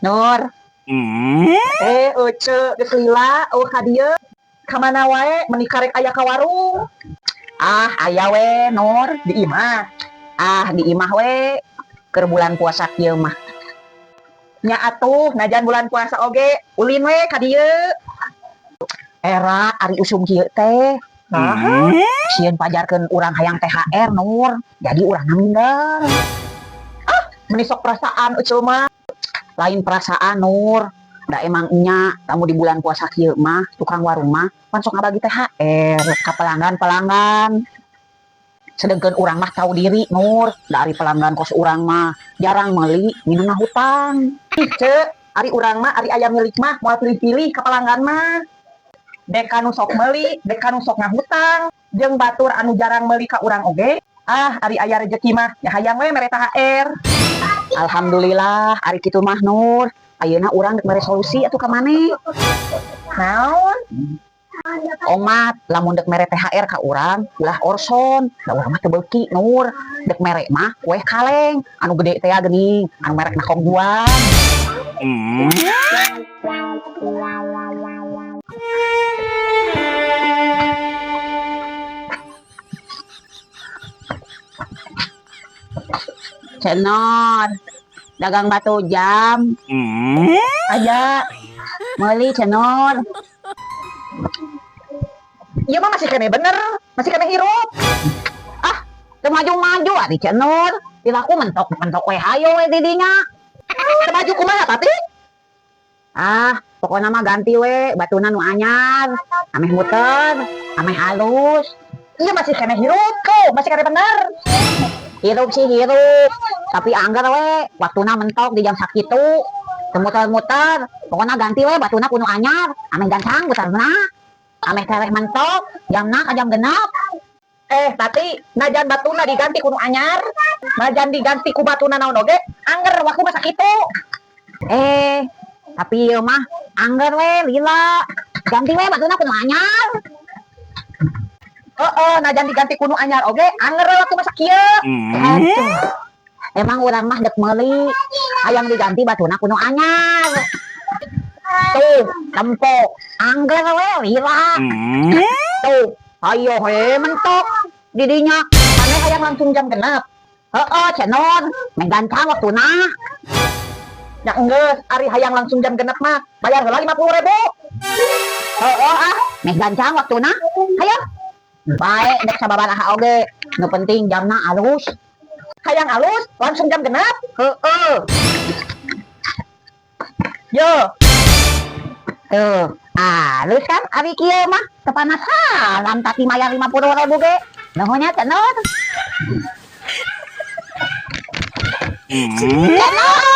Nur. Ece geus lila ka dieu. Ka mana wae meuni karek aya ka warung. Aya we Nur di imah. Di imah we keur bulan puasa kieu mah. Nya atuh najan bulan puasa oge ulin we ka dieu. Era ari usum kieu teh. Sieun pajarkeun urang hayang THR Nur. Jadi urang minder. Meuni sok perasaan eceu mah. Lain perasaan Nur. Da emang nya tamu di bulan puasa kieu mah tukang warung mah pan sok ngabagi THR ka pelanggan. Sedengkeun urang mah tahu diri Nur, dari pelanggan kos urang mah jarang meuli minumna hutang. Cek, ari urang mah ari aya milik mah moal pilih-pilih ka pelanggan mah. Dek anu sok meuli, dek anu sok ngahutang, jeung batur anu jarang meuli ka urang oge. Ari aya rezeki mah ya hayang we mere THR. Alhamdulillah ari kitu mah Nur. Ayeuna urang dek mere solusi atuh ka maneh. Naon? Omat lamun dek mere THR ka urang ulah Orson. Da urang mah teu beuki Nur. Dek mere mah kueh kaleng anu gede teh geuning, anu merekna Kongguan. Cenor dagang batu jam aja meuli Cenor. Iya mah masih kene bener, masih kene hirup. Teu maju-maju adi Cenor. Dilaku mentok we hayo we di dinya. Teu maju kumaha tati? Pokona mah ganti we batuna nu anyar, ameh muter, ameh halus. Iya masih kene hirup tuh, masih kene bener. Hirup sih hirup, tapi anggar we waktuna mentok di jam sakitu. Muter-muter, pokona ganti we batuna kudu anyar, ameh gancang muterna. Ameh tereh mentok, jamna ka jam genep. Tati, najan batuna diganti kudu anyar, najan diganti ku batuna naon oge, angger waktu masa kitu. Tapi ieu mah angger we lila, ganti we batuna kudu anyar. Najan diganti kudu anyar oge, angger we waktu masa kieu. Emang urang mah dek meuli, hayang diganti batuna kudu anyar. Tuh, tempo, angger we lila. Tuh, ayo he mentok didinya, maneh hayang langsung jam genep. Cenor, meh gancang waktuna. Ya enggeus, ari hayang langsung jam genep mah bayar heula 50.000. Meh gancang waktuna. Hayo. Bae dek sababaraha oge, nu penting jamna alus. Hayang alus langsung jam genep. Yo. Tuh, alus kan ari kieu mah teu panasaran tapi mayar 50.000 ge. Nuhun nya Cenor. Cenor.